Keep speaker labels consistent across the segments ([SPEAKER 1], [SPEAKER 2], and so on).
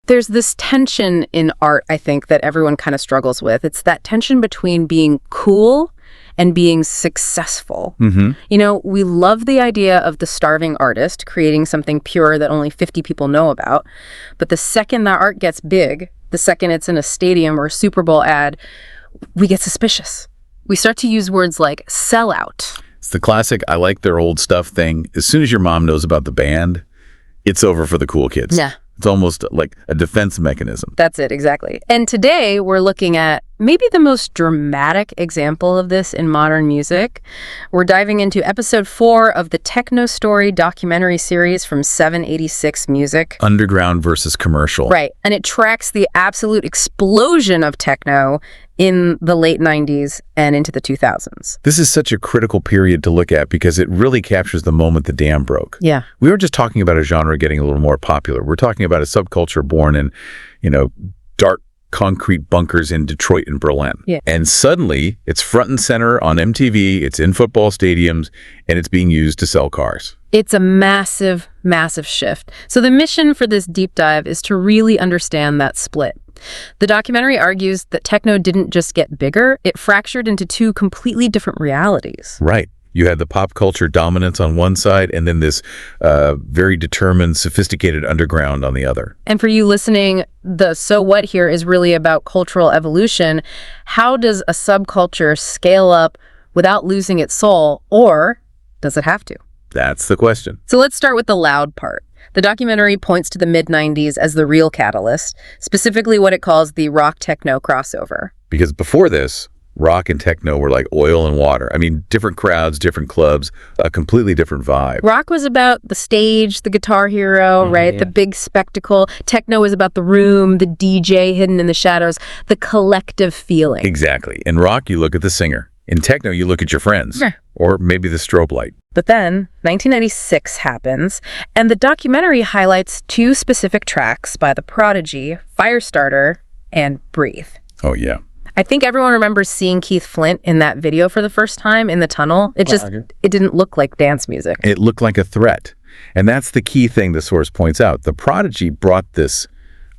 [SPEAKER 1] There's this tension in art, I think, that everyone kind of struggles with. It's that tension between being cool and being successful. You know, we love the idea of the starving artist creating something pure that only 50 people know about. But the second that art gets big, the second it's in a stadium or a Super Bowl ad, we get suspicious. We start to use words like sellout.
[SPEAKER 2] It's the classic, I like their old stuff thing. As soon as your mom knows about the band, it's over for the cool kids.
[SPEAKER 1] Yeah.
[SPEAKER 2] It's almost like a defense mechanism.
[SPEAKER 1] That's it, exactly. And today we're looking at maybe the most dramatic example of this in modern music. We're diving into episode 4 of the Techno Story documentary series from 786Muzik.
[SPEAKER 2] Underground versus commercial.
[SPEAKER 1] Right. And it tracks the absolute explosion of techno in the late 90s and into the 2000s.
[SPEAKER 2] This is such a critical period to look at because it really captures the moment the dam broke.
[SPEAKER 1] Yeah.
[SPEAKER 2] We weren't just talking about a genre getting a little more popular. We're talking about a subculture born in, dark concrete bunkers in Detroit and Berlin.
[SPEAKER 1] Yeah.
[SPEAKER 2] And suddenly it's front and center on MTV, it's in football stadiums, and it's being used to sell cars.
[SPEAKER 1] It's a massive, massive shift. So the mission for this deep dive is to really understand that split. The documentary argues that techno didn't just get bigger, it fractured into two completely different realities.
[SPEAKER 2] Right. You had the pop culture dominance on one side and then this very determined, sophisticated underground on the other.
[SPEAKER 1] And for you listening, the so what here is really about cultural evolution. How does a subculture scale up without losing its soul, or does it have to?
[SPEAKER 2] That's the question.
[SPEAKER 1] So let's start with the loud part. The documentary points to the mid-90s as the real catalyst, specifically what it calls the rock-techno crossover.
[SPEAKER 2] Because before this, rock and techno were like oil and water. I mean, different crowds, different clubs, a completely different vibe.
[SPEAKER 1] Rock was about the stage, the guitar hero, right?
[SPEAKER 2] Yeah.
[SPEAKER 1] The big spectacle. Techno was about the room, the DJ hidden in the shadows, the collective feeling.
[SPEAKER 2] Exactly. In rock, you look at the singer. In techno, you look at your friends.
[SPEAKER 1] Yeah.
[SPEAKER 2] Or maybe the strobe light.
[SPEAKER 1] But then, 1996 happens, and the documentary highlights two specific tracks by the Prodigy, Firestarter, and Breathe.
[SPEAKER 2] Oh, yeah.
[SPEAKER 1] I think everyone remembers seeing Keith Flint in that video for the first time in the tunnel. It didn't look like dance music.
[SPEAKER 2] It looked like a threat. And that's the key thing the source points out. The Prodigy brought this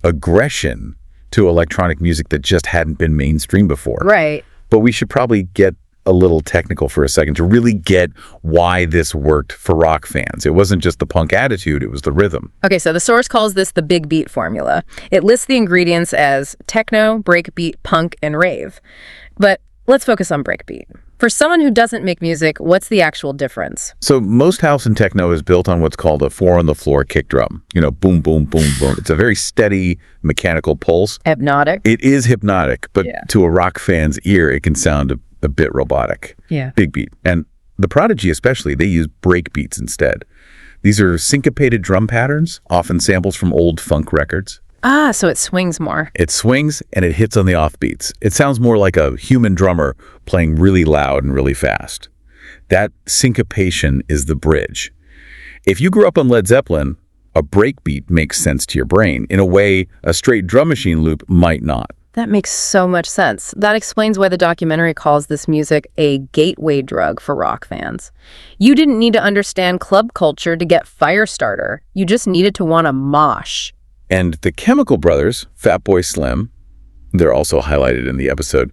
[SPEAKER 2] aggression to electronic music that just hadn't been mainstream before.
[SPEAKER 1] Right.
[SPEAKER 2] But we should probably get a little technical for a second to really get why this worked for rock fans. It wasn't just the punk attitude, it was the rhythm.
[SPEAKER 1] Okay, so the source calls this the big beat formula. It lists the ingredients as techno, breakbeat, punk, and rave. But let's focus on breakbeat. For someone who doesn't make music, what's the actual difference?
[SPEAKER 2] So most house and techno is built on what's called a 4-on-the-floor kick drum. Boom, boom, boom, boom. It's a very steady mechanical pulse.
[SPEAKER 1] Hypnotic?
[SPEAKER 2] It is hypnotic, but
[SPEAKER 1] Yeah.
[SPEAKER 2] to a rock fan's ear, it can sound a bit robotic.
[SPEAKER 1] Yeah.
[SPEAKER 2] Big beat. And the Prodigy especially, they use break beats instead. These are syncopated drum patterns, often samples from old funk records.
[SPEAKER 1] Ah, so it swings more.
[SPEAKER 2] It swings and it hits on the offbeats. It sounds more like a human drummer playing really loud and really fast. That syncopation is the bridge. If you grew up on Led Zeppelin, a breakbeat makes sense to your brain in a way a straight drum machine loop might not.
[SPEAKER 1] That makes so much sense. That explains why the documentary calls this music a gateway drug for rock fans. You didn't need to understand club culture to get Firestarter. You just needed to want to mosh.
[SPEAKER 2] And the Chemical Brothers, Fatboy Slim, they're also highlighted in the episode,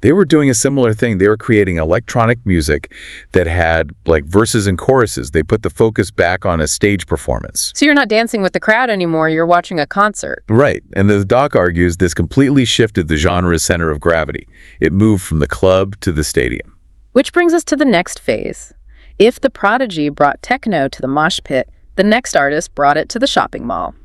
[SPEAKER 2] they were doing a similar thing. They were creating electronic music that had like verses and choruses. They put the focus back on a stage performance.
[SPEAKER 1] So you're not dancing with the crowd anymore, you're watching a concert.
[SPEAKER 2] Right. And the doc argues this completely shifted the genre's center of gravity. It moved from the club to the stadium.
[SPEAKER 1] Which brings us to the next phase. If the Prodigy brought techno to the mosh pit, the next artist brought it to the shopping mall.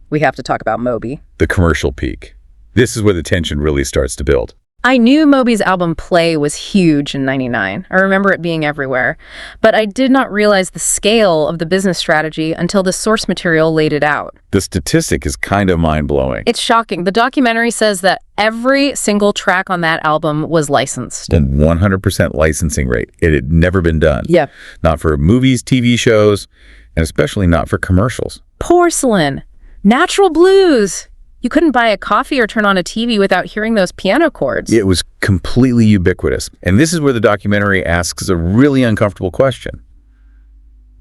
[SPEAKER 1] We have to talk about Moby.
[SPEAKER 2] The commercial peak. This is where the tension really starts to build.
[SPEAKER 1] I knew Moby's album Play was huge in '99. I remember it being everywhere. But I did not realize the scale of the business strategy until the source material laid it out.
[SPEAKER 2] The statistic is kind of mind-blowing.
[SPEAKER 1] It's shocking. The documentary says that every single track on that album was licensed.
[SPEAKER 2] And 100% licensing rate. It had never been done.
[SPEAKER 1] Yeah.
[SPEAKER 2] Not for movies, TV shows, and especially not for commercials.
[SPEAKER 1] Porcelain. Natural blues. You couldn't buy a coffee or turn on a TV without hearing those piano chords.
[SPEAKER 2] It was completely ubiquitous. And this is where the documentary asks a really uncomfortable question.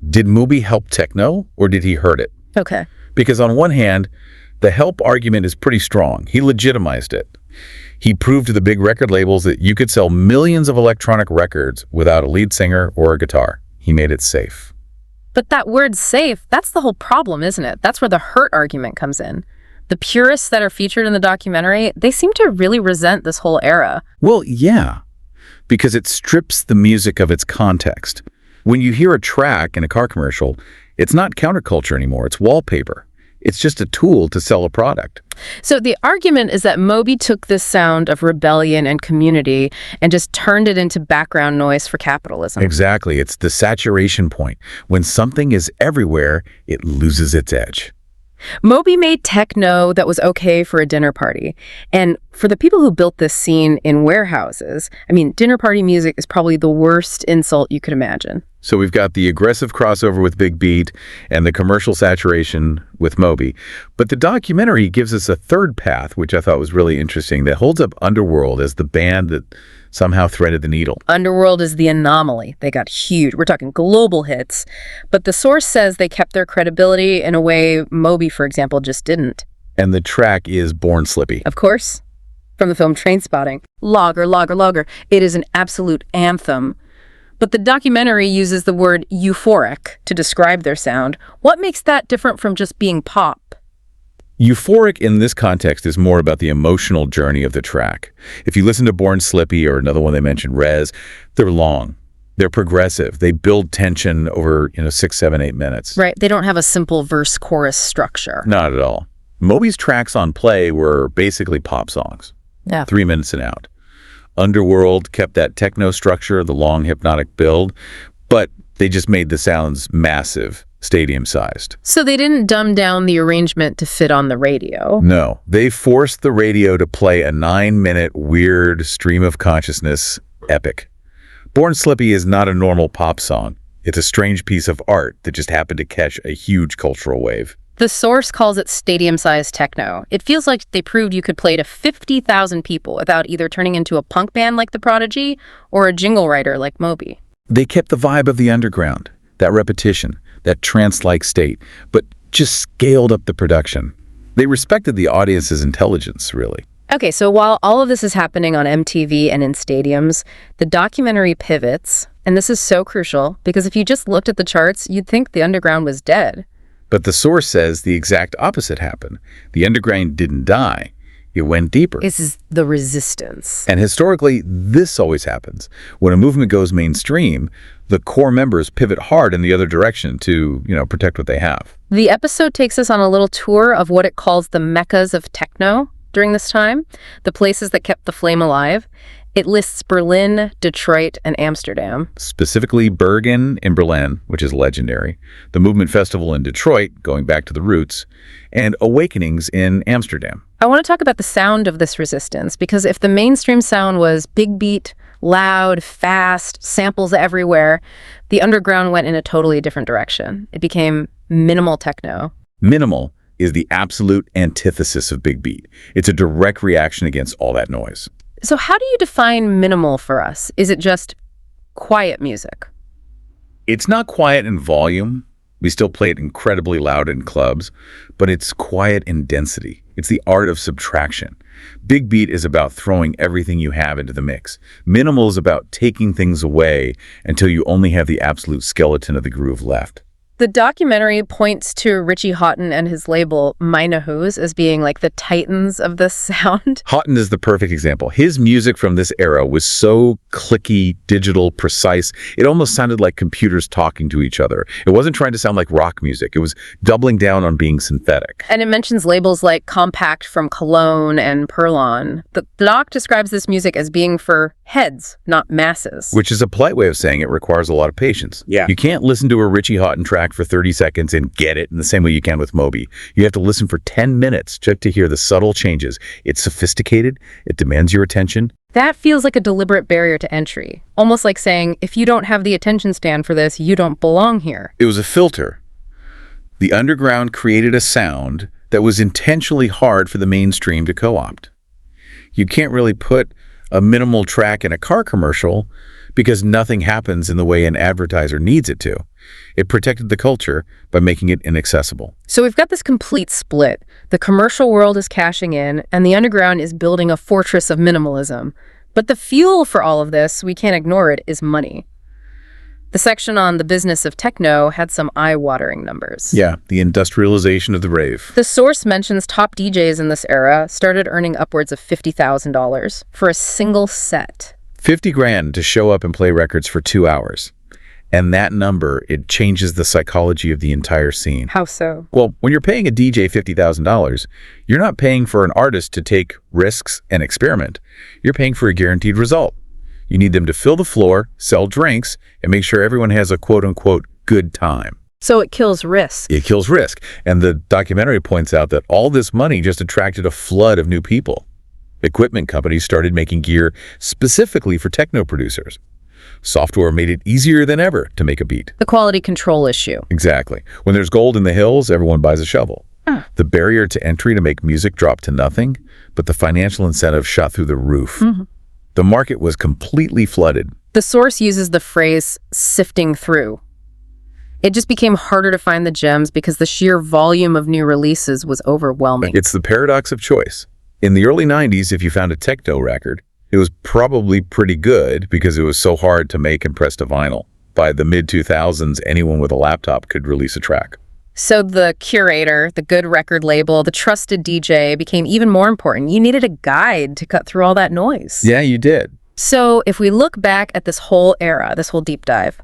[SPEAKER 2] Did Moby help techno or did he hurt it?
[SPEAKER 1] Okay.
[SPEAKER 2] Because on one hand, The help argument is pretty strong. He legitimized it. He proved to the big record labels that you could sell millions of electronic records without a lead singer or a guitar. He made it safe.
[SPEAKER 1] But that word safe, that's the whole problem, isn't it? That's where the hurt argument comes in. The purists that are featured in the documentary, they seem to really resent this whole era.
[SPEAKER 2] Well, yeah, because it strips the music of its context. When you hear a track in a car commercial, it's not counterculture anymore, it's wallpaper. It's just a tool to sell a product.
[SPEAKER 1] So the argument is that Moby took this sound of rebellion and community and just turned it into background noise for capitalism.
[SPEAKER 2] Exactly. It's the saturation point. When something is everywhere, it loses its edge.
[SPEAKER 1] Moby made techno that was okay for a dinner party. And for the people who built this scene in warehouses, I mean, dinner party music is probably the worst insult you could imagine.
[SPEAKER 2] So we've got the aggressive crossover with Big Beat and the commercial saturation with Moby. But the documentary gives us a third path, which I thought was really interesting, that holds up Underworld as the band that somehow threaded the needle.
[SPEAKER 1] Underworld is the anomaly. They got huge. We're talking global hits. But the source says they kept their credibility in a way Moby, for example, just didn't.
[SPEAKER 2] And the track is Born Slippy.
[SPEAKER 1] Of course. From the film Trainspotting. Logger, logger, logger. It is an absolute anthem. But the documentary uses the word euphoric to describe their sound. What makes that different from just being pop?
[SPEAKER 2] Euphoric in this context is more about the emotional journey of the track. If you listen to Born Slippy or another one they mentioned, Res, they're long. They're progressive. They build tension over, 6, 7, 8 minutes.
[SPEAKER 1] Right. They don't have a simple verse-chorus structure.
[SPEAKER 2] Not at all. Moby's tracks on Play were basically pop songs.
[SPEAKER 1] Yeah.
[SPEAKER 2] 3 minutes and out. Underworld kept that techno structure, the long hypnotic build, but they just made the sounds massive, stadium-sized.
[SPEAKER 1] So they didn't dumb down the arrangement to fit on the radio.
[SPEAKER 2] No, they forced the radio to play a 9-minute weird stream of consciousness epic. Born Slippy is not a normal pop song. It's a strange piece of art that just happened to catch a huge cultural wave.
[SPEAKER 1] The source calls it stadium-sized techno. It feels like they proved you could play to 50,000 people without either turning into a punk band like the Prodigy or a jingle writer like Moby.
[SPEAKER 2] They kept the vibe of the underground, that repetition, that trance-like state, but just scaled up the production. They respected the audience's intelligence, really.
[SPEAKER 1] Okay, so while all of this is happening on MTV and in stadiums, the documentary pivots, and this is so crucial because if you just looked at the charts, you'd think the underground was dead.
[SPEAKER 2] But the source says the exact opposite happened. The underground didn't die. It went deeper.
[SPEAKER 1] This is the resistance.
[SPEAKER 2] And historically, this always happens. When a movement goes mainstream, the core members pivot hard in the other direction to, protect what they have.
[SPEAKER 1] The episode takes us on a little tour of what it calls the meccas of techno during this time, the places that kept the flame alive. It lists Berlin, Detroit, and Amsterdam.
[SPEAKER 2] Specifically Berghain in Berlin, which is legendary, the Movement Festival in Detroit, going back to the roots, and Awakenings in Amsterdam.
[SPEAKER 1] I want to talk about the sound of this resistance, because if the mainstream sound was big beat, loud, fast, samples everywhere, the underground went in a totally different direction. It became minimal techno.
[SPEAKER 2] Minimal is the absolute antithesis of big beat. It's a direct reaction against all that noise.
[SPEAKER 1] So how do you define minimal for us? Is it just quiet music?
[SPEAKER 2] It's not quiet in volume. We still play it incredibly loud in clubs, but it's quiet in density. It's the art of subtraction. Big beat is about throwing everything you have into the mix. Minimal is about taking things away until you only have the absolute skeleton of the groove left.
[SPEAKER 1] The documentary points to Richie Houghton and his label Minahus as being like the titans of this sound.
[SPEAKER 2] Houghton is the perfect example. His music from this era was so clicky, digital, precise. It almost sounded like computers talking to each other. It wasn't trying to sound like rock music. It was doubling down on being synthetic.
[SPEAKER 1] And it mentions labels like Compact from Cologne and Perlon. The doc describes this music as being for heads, not masses.
[SPEAKER 2] Which is a polite way of saying it requires a lot of patience.
[SPEAKER 3] Yeah.
[SPEAKER 2] You can't listen to a Richie Houghton track for 30 seconds and get it in the same way you can with Moby. You have to listen for 10 minutes just to hear the subtle changes. It's sophisticated. It demands your attention.
[SPEAKER 1] That feels like a deliberate barrier to entry. Almost like saying, if you don't have the attention span for this, you don't belong here.
[SPEAKER 2] It was a filter. The underground created a sound that was intentionally hard for the mainstream to co-opt. You can't really put a minimal track in a car commercial because nothing happens in the way an advertiser needs it to. It protected the culture by making it inaccessible.
[SPEAKER 1] So we've got this complete split. The commercial world is cashing in, and the underground is building a fortress of minimalism. But the fuel for all of this, we can't ignore it, is money. The section on the business of techno had some eye-watering numbers.
[SPEAKER 2] Yeah, the industrialization of the rave.
[SPEAKER 1] The source mentions top DJs in this era started earning upwards of $50,000 for a single set.
[SPEAKER 2] 50 grand to show up and play records for 2 hours. And that number, it changes the psychology of the entire scene.
[SPEAKER 1] How so?
[SPEAKER 2] Well, when you're paying a DJ $50,000, you're not paying for an artist to take risks and experiment. You're paying for a guaranteed result. You need them to fill the floor, sell drinks, and make sure everyone has a quote-unquote good time.
[SPEAKER 1] So it kills risk.
[SPEAKER 2] It kills risk. And the documentary points out that all this money just attracted a flood of new people. Equipment companies started making gear specifically for techno producers. Software made it easier than ever to make a beat.
[SPEAKER 1] The quality control issue.
[SPEAKER 2] Exactly. When there's gold in the hills, everyone buys a shovel. The barrier to entry to make music dropped to nothing, but the financial incentive shot through the roof. The market was completely flooded.
[SPEAKER 1] The source uses the phrase sifting through. It just became harder to find the gems because the sheer volume of new releases was overwhelming.
[SPEAKER 2] It's the paradox of choice. In the early 90s, if you found a techno record, it was probably pretty good because it was so hard to make and press to vinyl. By the mid-2000s, anyone with a laptop could release a track.
[SPEAKER 1] So the curator, the good record label, the trusted DJ became even more important. You needed a guide to cut through all that noise.
[SPEAKER 2] Yeah, you did.
[SPEAKER 1] So if we look back at this whole era, this whole deep dive,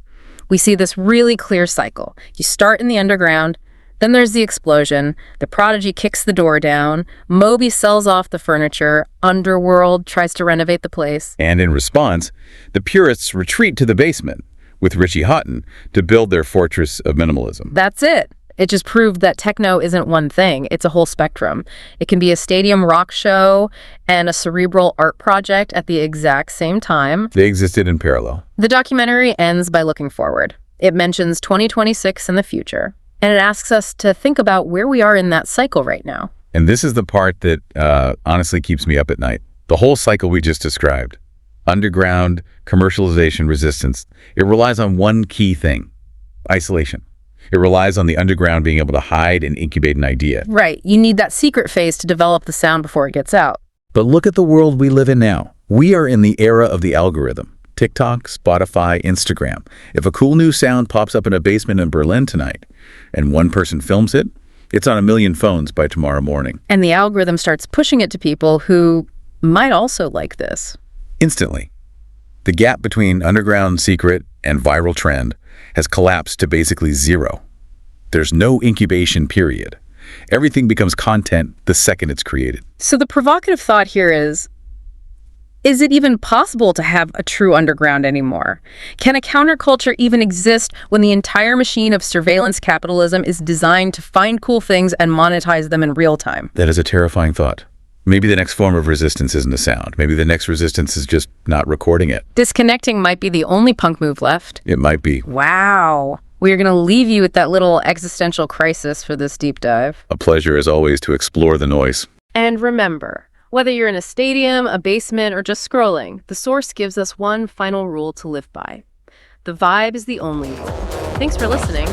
[SPEAKER 1] we see this really clear cycle. You start in the underground, then there's the explosion, the Prodigy kicks the door down, Moby sells off the furniture, Underworld tries to renovate the place.
[SPEAKER 2] And in response, the purists retreat to the basement with Richie Houghton to build their fortress of minimalism.
[SPEAKER 1] That's it. It just proved that techno isn't one thing. It's a whole spectrum. It can be a stadium rock show and a cerebral art project at the exact same time.
[SPEAKER 2] They existed in parallel.
[SPEAKER 1] The documentary ends by looking forward. It mentions 2026 and the future, and it asks us to think about where we are in that cycle right now.
[SPEAKER 2] And this is the part that honestly keeps me up at night. The whole cycle we just described, underground, commercialization, resistance, it relies on one key thing: isolation. It relies on the underground being able to hide and incubate an idea.
[SPEAKER 1] Right. You need that secret phase to develop the sound before it gets out.
[SPEAKER 2] But look at the world we live in now. We are in the era of the algorithm. TikTok, Spotify, Instagram. If a cool new sound pops up in a basement in Berlin tonight and one person films it, it's on 1 million phones by tomorrow morning.
[SPEAKER 1] And the algorithm starts pushing it to people who might also like this.
[SPEAKER 2] Instantly. The gap between underground secret and viral trend has collapsed to basically zero. There's no incubation period. Everything becomes content the second it's created.
[SPEAKER 1] So the provocative thought here is it even possible to have a true underground anymore? Can a counterculture even exist when the entire machine of surveillance capitalism is designed to find cool things and monetize them in real time?
[SPEAKER 2] That is a terrifying thought. Maybe the next form of resistance isn't a sound. Maybe the next resistance is just not recording it.
[SPEAKER 1] Disconnecting might be the only punk move left.
[SPEAKER 2] It might be.
[SPEAKER 1] Wow. We're going to leave you with that little existential crisis for this deep dive.
[SPEAKER 2] A pleasure, as always, to explore the noise.
[SPEAKER 1] And remember, whether you're in a stadium, a basement, or just scrolling, the source gives us one final rule to live by. The vibe is the only rule. Thanks for listening.